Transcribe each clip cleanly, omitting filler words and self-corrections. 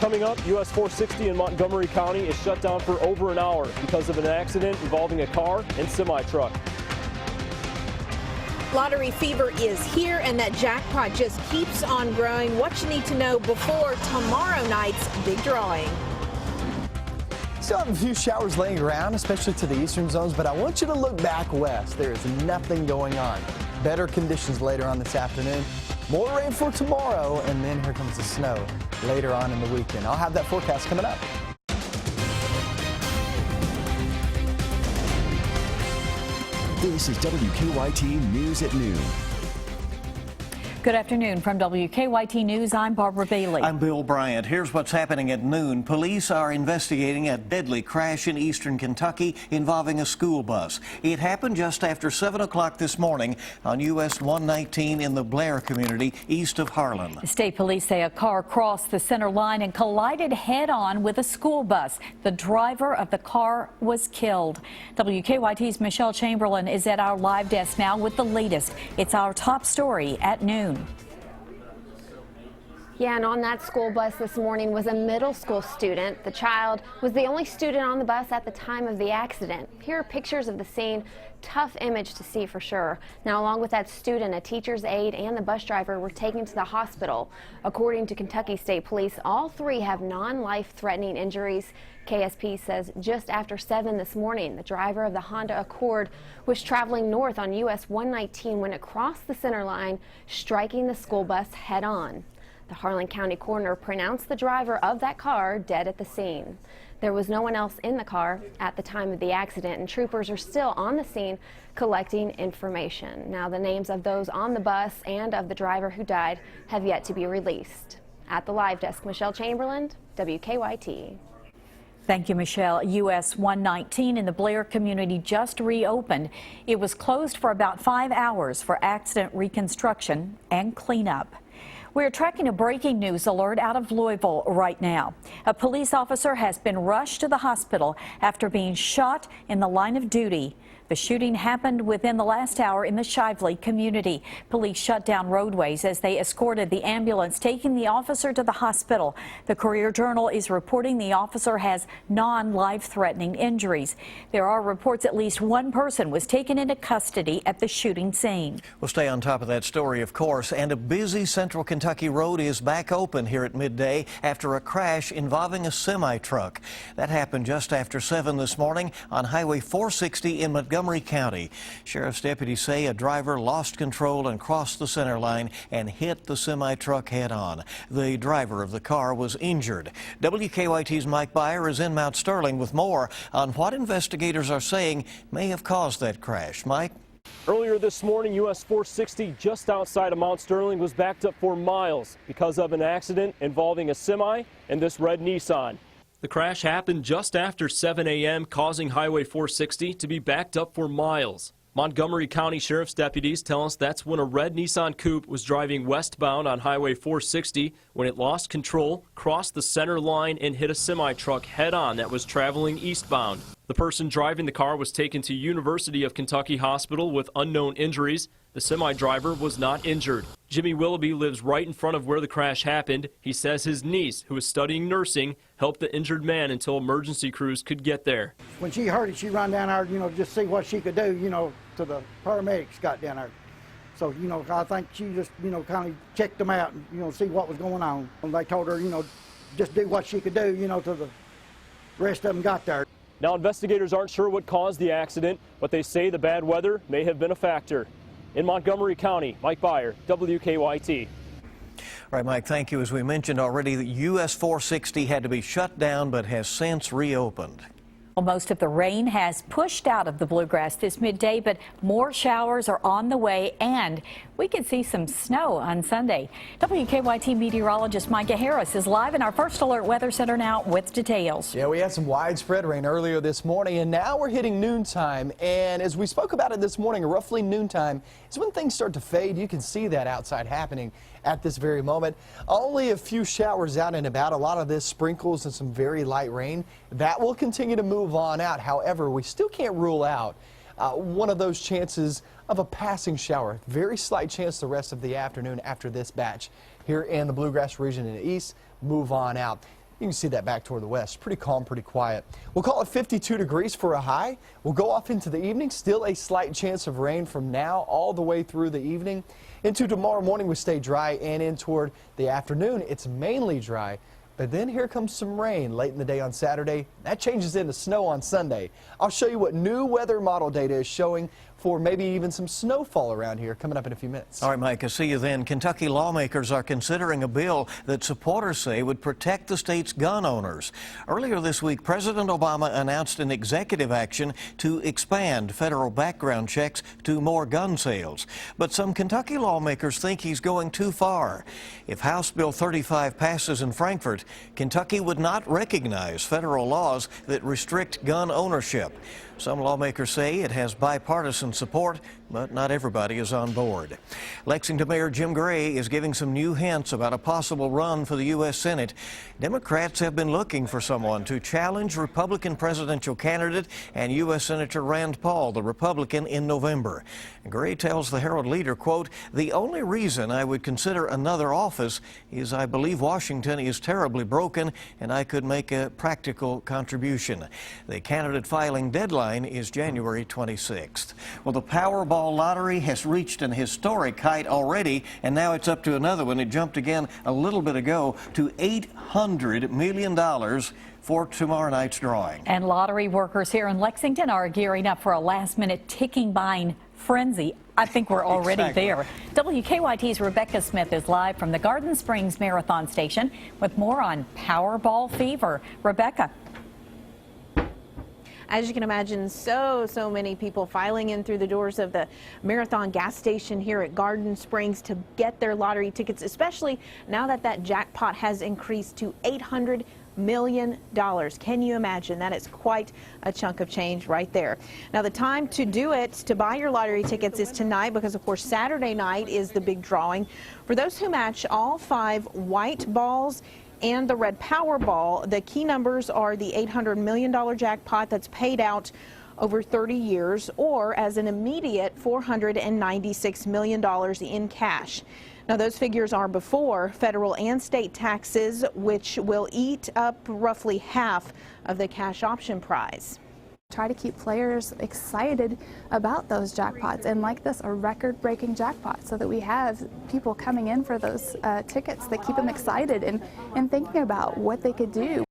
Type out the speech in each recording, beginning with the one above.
Coming up, US 460 in Montgomery County is shut down for over an hour because of an accident involving a car and semi-truck. Lottery fever is here, and that jackpot just keeps on growing. What you need to know before tomorrow night's big drawing. Still have a few showers laying around, especially to the eastern zones, but I want you to look back west. There is nothing going on. Better conditions later on this afternoon. More rain for tomorrow, and then here comes the snow later on in the weekend. I'll have that forecast coming up. This is WKYT News at Noon. Good afternoon. From WKYT News, I'm Barbara Bailey. I'm Bill Bryant. Here's what's happening at noon. Police are investigating a deadly crash in eastern Kentucky involving a school bus. It happened just after 7 o'clock this morning on US 119 in the Blair community east of Harlan. State police say a car crossed the center line and collided head-on with a school bus. The driver of the car was killed. WKYT's Michelle Chamberlain is at our live desk now with the latest. It's our top story at noon. Yeah, and on that school bus this morning was a middle school student. The child was the only student on the bus at the time of the accident. Here are pictures of the scene. Tough image to see for sure. Now, along with that student, a teacher's aide and the bus driver were taken to the hospital. According to Kentucky State Police, all three have non-life-threatening injuries. KSP says just after 7 this morning, the driver of the Honda Accord was traveling north on US 119 when it crossed the center line, striking the school bus head-on. The Harlan County coroner pronounced the driver of that car dead at the scene. There was no one else in the car at the time of the accident, and troopers are still on the scene collecting information. Now, the names of those on the bus and of the driver who died have yet to be released. At the live desk, Michelle Chamberlain, WKYT. Thank you, Michelle. US 119 in the Blair community just reopened. It was closed for about 5 hours for accident reconstruction and cleanup. We're tracking a breaking news alert out of Louisville right now. A police officer has been rushed to the hospital after being shot in the line of duty. The shooting happened within the last hour in the Shively community. Police shut down roadways as they escorted the ambulance, taking the officer to the hospital. The Courier-Journal is reporting the officer has non-life-threatening injuries. There are reports at least one person was taken into custody at the shooting scene. We'll stay on top of that story, of course, and a busy central Kentucky road is back open here at midday after a crash involving a semi-truck. That happened just after 7 this morning on Highway 460 in Montgomery County. Sheriff's deputies say a driver lost control and crossed the center line and hit the semi-truck head-on. The driver of the car was injured. WKYT's Mike Byer is in Mount Sterling with more on what investigators are saying may have caused that crash. Mike? Earlier this morning, US 460 just outside of Mount Sterling was backed up for miles because of an accident involving a semi and this red Nissan. The crash happened just after 7 a.m., causing Highway 460 to be backed up for miles. Montgomery County Sheriff's deputies tell us that's when a red Nissan Coupe was driving westbound on Highway 460 when it lost control, crossed the center line, and hit a semi-truck head-on that was traveling eastbound. The person driving the car was taken to University of Kentucky Hospital with unknown injuries. The semi-driver was not injured. Jimmy Willoughby lives right in front of where the crash happened. He says his niece, who is studying nursing, helped the injured man until emergency crews could get there. When she heard it, she ran down there, just see what she could do, till the paramedics got down there. So, I think she just, kind of checked them out and, see what was going on. And they told her, just do what she could do, till the rest of them got there. Now, investigators aren't sure what caused the accident, but they say the bad weather may have been a factor. In Montgomery County, Mike Byer, WKYT. All right, Mike, thank you. As we mentioned already, the US 460 had to be shut down but has since reopened. Well, most of the rain has pushed out of the bluegrass this midday, but more showers are on the way, and we could see some snow on Sunday. WKYT meteorologist Micah Harris is live in our First Alert Weather Center now with details. Yeah, we had some widespread rain earlier this morning, and now we're hitting noontime. And as we spoke about it this morning, roughly noontime is when things start to fade. You can see that outside happening at this very moment. Only a few showers out and about. A lot of this sprinkles and some very light rain. That will continue to move on out. However, we still can't rule out one of those chances of a passing shower. Very slight chance the rest of the afternoon after this batch here in the bluegrass region in the east move on out. You can see that back toward the west. Pretty calm, pretty quiet. We'll call it 52 degrees for a high. We'll go off into the evening. Still a slight chance of rain from now all the way through the evening. Into tomorrow morning, we stay dry, and in toward the afternoon, it's mainly dry. But then here comes some rain late in the day on Saturday. That changes into snow on Sunday. I'll show you what new weather model data is showing for maybe even some snowfall around here coming up in a few minutes. All right, Mike, I'll see you then. Kentucky lawmakers are considering a bill that supporters say would protect the state's gun owners. Earlier this week, President Obama announced an executive action to expand federal background checks to more gun sales. But some Kentucky lawmakers think he's going too far. If House Bill 35 passes in Frankfort, Kentucky would not recognize federal laws that restrict gun ownership. Some lawmakers say it has bipartisan support, but not everybody is on board. Lexington Mayor Jim Gray is giving some new hints about a possible run for the U.S. Senate. Democrats have been looking for someone to challenge Republican presidential candidate and U.S. Senator Rand Paul, the Republican, in November. Gray tells the Herald Leader, quote, "The only reason I would consider another office is I believe Washington is terribly broken and I could make a practical contribution." The candidate filing deadline is January 26th. Well, the Powerball lottery has reached an historic height already, and now it's up to another one. It jumped again a little bit ago to $800 million for tomorrow night's drawing. And lottery workers here in Lexington are gearing up for a last-minute ticking buying frenzy. I think we're already there. WKYT's Rebecca Smith is live from the Garden Springs Marathon Station with more on Powerball fever. Rebecca. As you can imagine, so many people filing in through the doors of the Marathon gas station here at Garden Springs to get their lottery tickets, especially now that that jackpot has increased to $800 million. Can you imagine? That is quite a chunk of change right there. Now, the time to do it, to buy your lottery tickets, is tonight because, of course, Saturday night is the big drawing. For those who match all 5 white balls and the red Powerball, the key numbers are the $800 million jackpot that's paid out over 30 years, or as an immediate $496 million in cash. Now, those figures are before federal and state taxes, which will eat up roughly half of the cash option prize. Try to keep players excited about those jackpots and like this, a record-breaking jackpot, so that we have people coming in for those tickets that keep them excited and thinking about what they could do.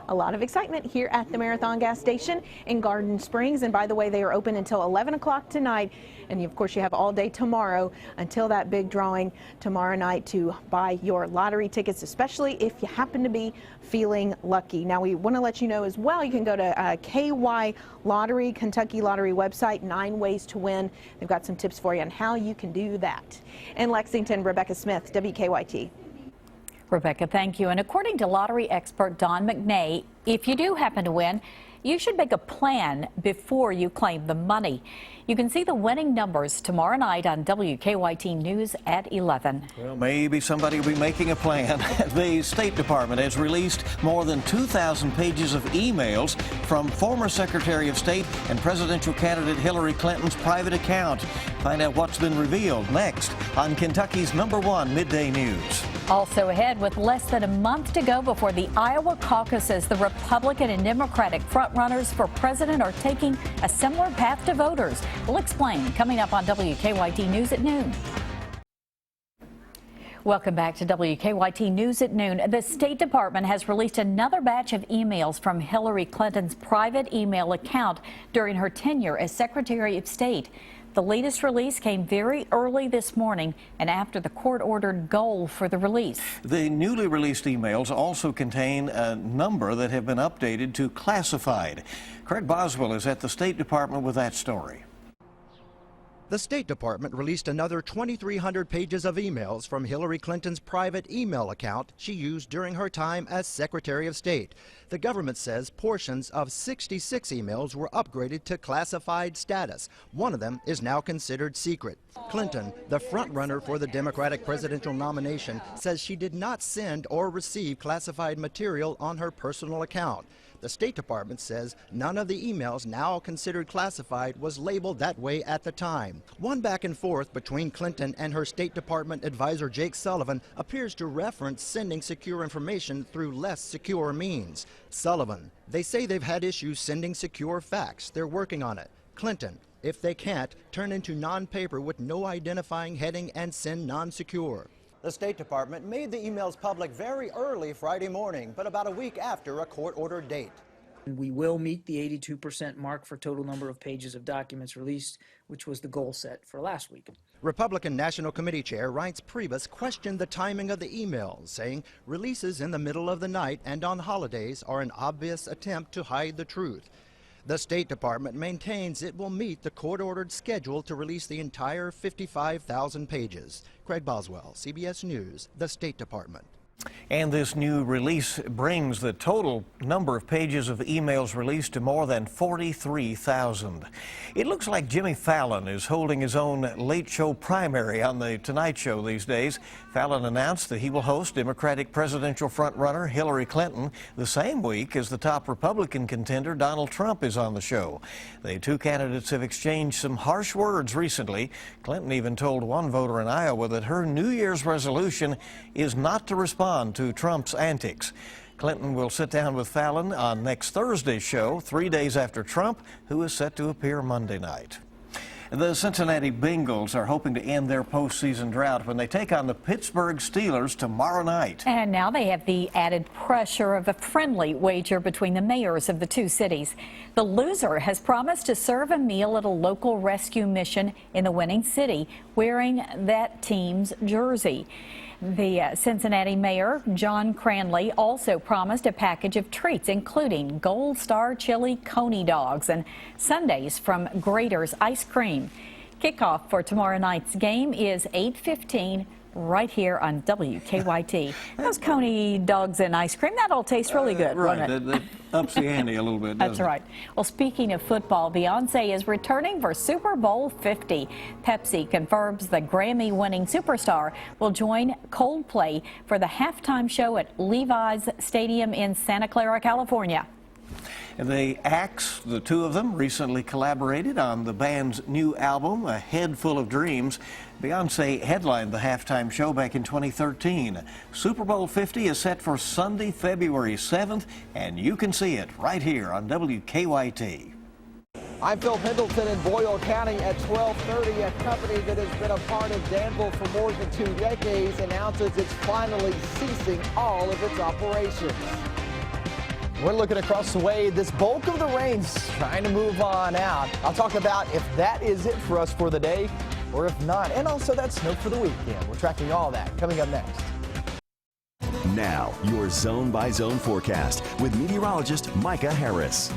A lot of excitement here at the Marathon gas station in Garden Springs. And by the way, they are open until 11 o'clock tonight. And of course, you have all day tomorrow until that big drawing tomorrow night to buy your lottery tickets, especially if you happen to be feeling lucky. Now, we want to let you know as well, you can go to KY Lottery, Kentucky Lottery website, 9 ways to win. They've got some tips for you on how you can do that. In Lexington, Rebecca Smith, WKYT. Rebecca, thank you. And according to lottery expert Don McNay, if you do happen to win, you should make a plan before you claim the money. You can see the winning numbers tomorrow night on WKYT News at 11. Well, maybe somebody will be making a plan. The State Department has released more than 2,000 pages of emails from former Secretary of State and presidential candidate Hillary Clinton's private account. Find out what's been revealed next on Kentucky's #1 Midday News. Also ahead, with less than a month to go before the Iowa caucuses, the Republican and Democratic frontrunners for president are taking a similar path to voters. We'll explain coming up on WKYT News at noon. Welcome back to WKYT News at noon. The State Department has released another batch of emails from Hillary Clinton's private email account during her tenure as Secretary of State. The latest release came very early this morning and after the court-ordered goal for the release. The newly released emails also contain a number that have been updated to classified. Craig Boswell is at the State Department with that story. The State Department released another 2,300 pages of emails from Hillary Clinton's private email account she used during her time as Secretary of State. The government says portions of 66 emails were upgraded to classified status. One of them is now considered secret. Clinton, the frontrunner for the Democratic presidential nomination, says she did not send or receive classified material on her personal account. The State Department says none of the emails now considered classified was labeled that way at the time. One back and forth between Clinton and her State Department advisor Jake Sullivan appears to reference sending secure information through less secure means. Sullivan: they say they've had issues sending secure fax. They're working on it. Clinton: if they can't, turn into non-paper with no identifying heading and send non-secure. The State Department made the emails public very early Friday morning, but about a week after a court-ordered date. We will meet the 82% mark for total number of pages of documents released, which was the goal set for last week. Republican National Committee Chair Reince Priebus questioned the timing of the emails, saying releases in the middle of the night and on holidays are an obvious attempt to hide the truth. The State Department maintains it will meet the court-ordered schedule to release the entire 55,000 pages. Craig Boswell, CBS News, the State Department. And this new release brings the total number of pages of emails released to more than 43,000. It looks like Jimmy Fallon is holding his own late show primary on The Tonight Show these days. Fallon announced that he will host Democratic presidential frontrunner Hillary Clinton the same week as the top Republican contender Donald Trump is on the show. The two candidates have exchanged some harsh words recently. Clinton even told one voter in Iowa that her New Year's resolution is not to respond to Trump's antics. Clinton will sit down with Fallon on next Thursday's show, 3 days after Trump, who is set to appear Monday night. The Cincinnati Bengals are hoping to end their postseason drought when they take on the Pittsburgh Steelers tomorrow night. And now they have the added pressure of a friendly wager between the mayors of the two cities. The loser has promised to serve a meal at a local rescue mission in the winning city wearing that team's jersey. The Cincinnati mayor, John Cranley, also promised a package of treats, including Gold Star Chili Coney dogs and sundaes from Grater's Ice Cream. Kickoff for tomorrow night's game is 8:15 right here on WKYT. Those Coney dogs and ice cream, that all tastes really good, right, won't it? that ups the ante a little bit, doesn't That's right. Well, speaking of football, Beyonce is returning for Super Bowl 50. Pepsi confirms the Grammy-winning superstar will join Coldplay for the halftime show at Levi's Stadium in Santa Clara, California. The acts, the two of them, recently collaborated on the band's new album, A Head Full of Dreams. Beyonce headlined the halftime show back in 2013. Super Bowl 50 is set for Sunday, February 7th, and you can see it right here on WKYT. I'm Phil Pendleton in Boyle County at 12:30. A company that has been a part of Danville for more than 2 decades announces it's finally ceasing all of its operations. We're looking across the way. This bulk of the rain's trying to move on out. I'll talk about if that is it for us for the day or if not, and also that snow for the weekend. We're tracking all that coming up next. Now, your zone-by-zone forecast with meteorologist Micah Harris.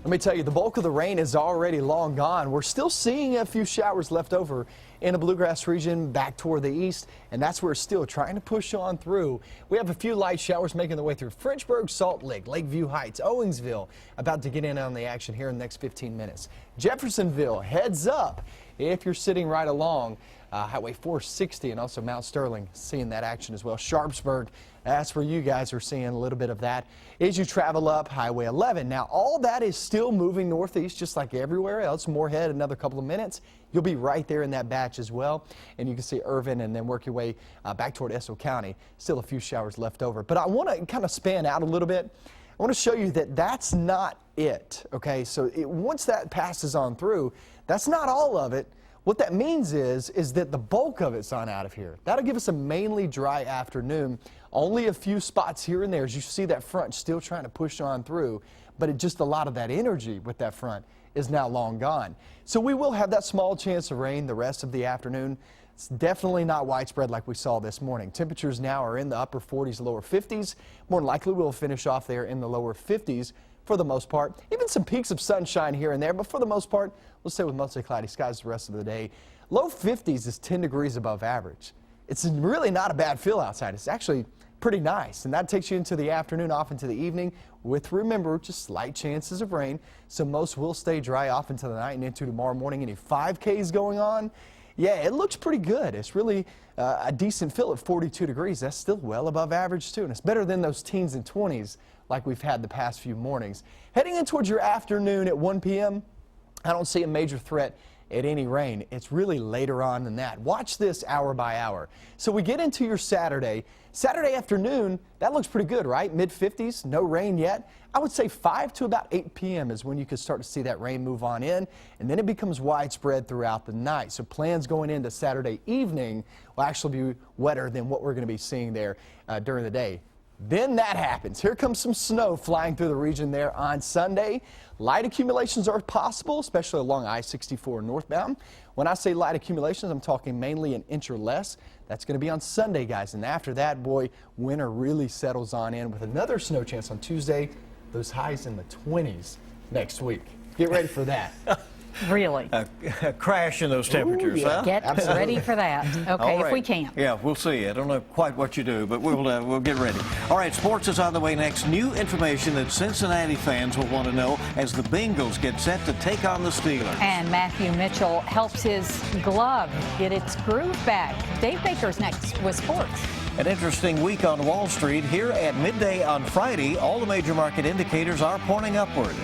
Let me tell you, the bulk of the rain is already long gone. We're still seeing a few showers left over in the bluegrass region back toward the east, and that's where it's still trying to push on through. We have a few light showers making their way through Frenchburg, Salt Lake, Lakeview Heights, Owensville, about to get in on the action here in the next 15 minutes. Jeffersonville, heads up if you're sitting right along Highway 460 and also Mount Sterling, seeing that action as well. Sharpsburg, that's where you guys are seeing a little bit of that as you travel up Highway 11. Now, all that is still moving northeast just like everywhere else. Moorhead, another couple of minutes. You'll be right there in that batch as well. And you can see Irvin and then work your way back toward Estill County. Still a few showers left over. But I want to kind of span out a little bit. I want to show you that that's not it. Okay, so once that passes on through, that's not all of it. What that means is that the bulk of it's on out of here. That'll give us a mainly dry afternoon. Only a few spots here and there as you see that front still trying to push on through, but just a lot of that energy with that front is now long gone. So we will have that small chance of rain the rest of the afternoon. It's definitely not widespread like we saw this morning. Temperatures now are in the upper 40s, lower 50s. More than likely we'll finish off there in the lower 50s for the most part. Even some peaks of sunshine here and there, but for the most part, we'll stay with mostly cloudy skies the rest of the day. Low 50s is 10 degrees above average. It's really not a bad feel outside. It's actually pretty nice, and that takes you into the afternoon, off into the evening with, remember, just slight chances of rain. So most will stay dry off into the night and into tomorrow morning. Any 5Ks going on? Yeah, it looks pretty good. It's really a decent fill at 42 degrees. That's still well above average, too, and it's better than those teens and 20s like we've had the past few mornings. Heading in towards your afternoon at 1 p.m., I don't see a major threat at any rain. It's really later on than that. Watch this hour by hour. So we get into your Saturday. Saturday afternoon, that looks pretty good, right? Mid-50s, no rain yet. I would say 5 to about 8 p.m. is when you could start to see that rain move on in, and then it becomes widespread throughout the night. So plans going into Saturday evening will actually be wetter than what we're going to be seeing there during the day. Then that happens. Here comes some snow flying through the region there on Sunday. Light accumulations are possible, especially along I-64 northbound. When I say light accumulations, I'm talking mainly an inch or less. That's going to be on Sunday, guys. And after that, boy, winter really settles on in with another snow chance on Tuesday. Those highs in the 20s next week. Get ready for that. Really? A crash in those temperatures, Ooh, yeah. huh? Get ready for that. Okay, Right. if we can. Yeah, we'll see. I don't know quite what you do, but we'll get ready. All right, sports is on the way next. New information that Cincinnati fans will want to know as the Bengals get set to take on the Steelers. And Matthew Mitchell helps his glove get its groove back. Dave Baker's next with sports. An interesting week on Wall Street. Here at midday on Friday, all the major market indicators are pointing upward.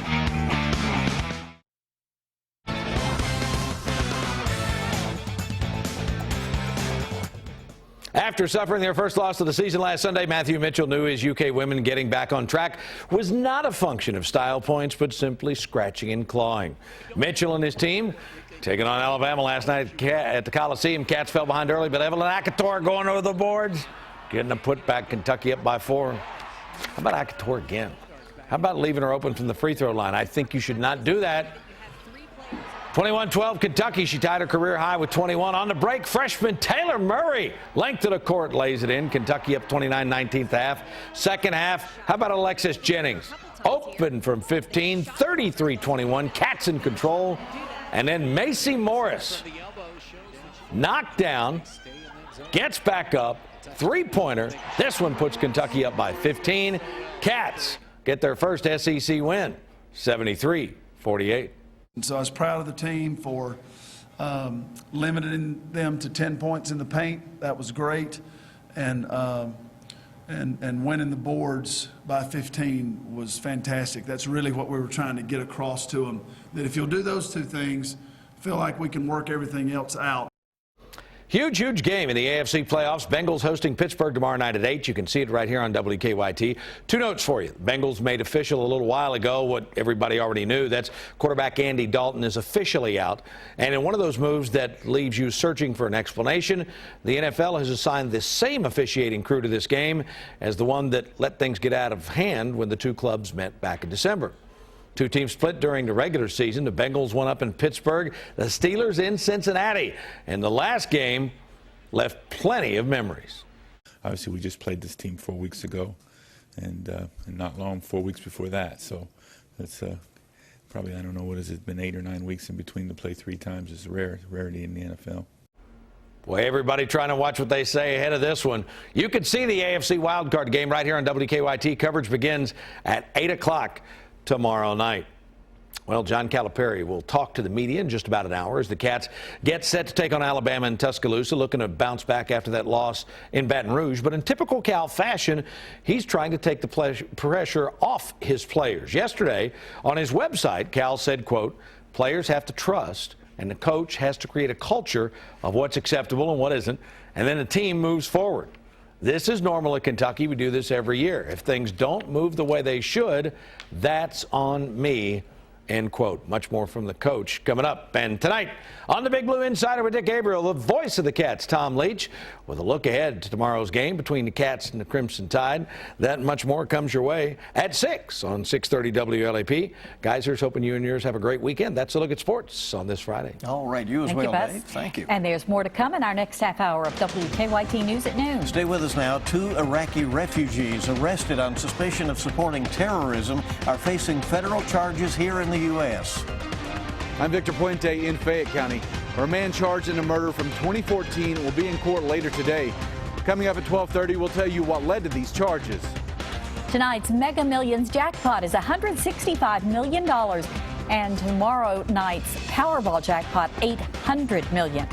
After suffering their first loss of the season last Sunday, Matthew Mitchell knew his UK women getting back on track was not a function of style points, but simply scratching and clawing. Mitchell and his team taking on Alabama last night at the Coliseum. Cats fell behind early, but Evelyn Akator going over the boards, getting a putback. Kentucky up by 4. How about Akator again? How about leaving her open from the free throw line? I think you should not do that. 21-12 Kentucky. She tied her career high with 21. On the break, freshman Taylor Murray, length of the court, lays it in. Kentucky up 29-19th half. Second half, how about Alexis Jennings? Open from 15, 33-21. Cats in control. And then Macy Morris, knocked down, gets back up, three-pointer. This one puts Kentucky up by 15. Cats get their first SEC win, 73-48. So I was proud of the team for limiting them to 10 points in the paint. That was great. And winning the boards by 15 was fantastic. That's really what we were trying to get across to them, that if you'll do those two things, feel like we can work everything else out. Huge, huge game in the AFC playoffs. Bengals hosting Pittsburgh tomorrow night at 8. You can see it right here on WKYT. Two notes for you. The Bengals made official a little while ago what everybody already knew. That's quarterback Andy Dalton is officially out. And in one of those moves that leaves you searching for an explanation, the NFL has assigned the same officiating crew to this game as the one that let things get out of hand when the two clubs met back in December. Two teams split during the regular season. The Bengals won up in Pittsburgh, the Steelers in Cincinnati. And the last game left plenty of memories. Obviously, we just played this team 4 weeks ago, and not long 4 weeks before that. So that's probably, I don't know, what has it been, 8 or 9 weeks in between to play 3 times is rarity in the NFL. Boy, everybody trying to watch what they say ahead of this one. You can see the AFC wildcard game right here on WKYT. Coverage begins at 8 o'clock tomorrow night. Well, John Calipari will talk to the media in just about an hour as the Cats get set to take on Alabama in Tuscaloosa, looking to bounce back after that loss in Baton Rouge. But in typical Cal fashion, he's trying to take the pressure off his players. Yesterday, on his website, Cal said, quote, "Players have to trust, and the coach has to create a culture of what's acceptable and what isn't, and then the team moves forward. This is normal at Kentucky. We do this every year. If things don't move the way they should, that's on me," end quote. Much more from the coach coming up. And tonight on the Big Blue Insider with Dick Gabriel, the voice of the Cats, Tom Leach, with a look ahead to tomorrow's game between the Cats and the Crimson Tide. That and much more comes your way at 6 on 630 WLAP. Guys, here's hoping you and yours have a great weekend. That's a look at sports on this Friday. All right, you as well, Dave. Thank you. And there's more to come in our next half hour of WKYT News at noon. Stay with us now. 2 Iraqi refugees arrested on suspicion of supporting terrorism are facing federal charges here in the U.S. I'm Victor Puente in Fayette County. A man charged in a murder from 2014 will be in court later today. Coming up at 12:30, we'll tell you what led to these charges. Tonight's Mega Millions jackpot is $165 million, and tomorrow night's Powerball jackpot $800 million.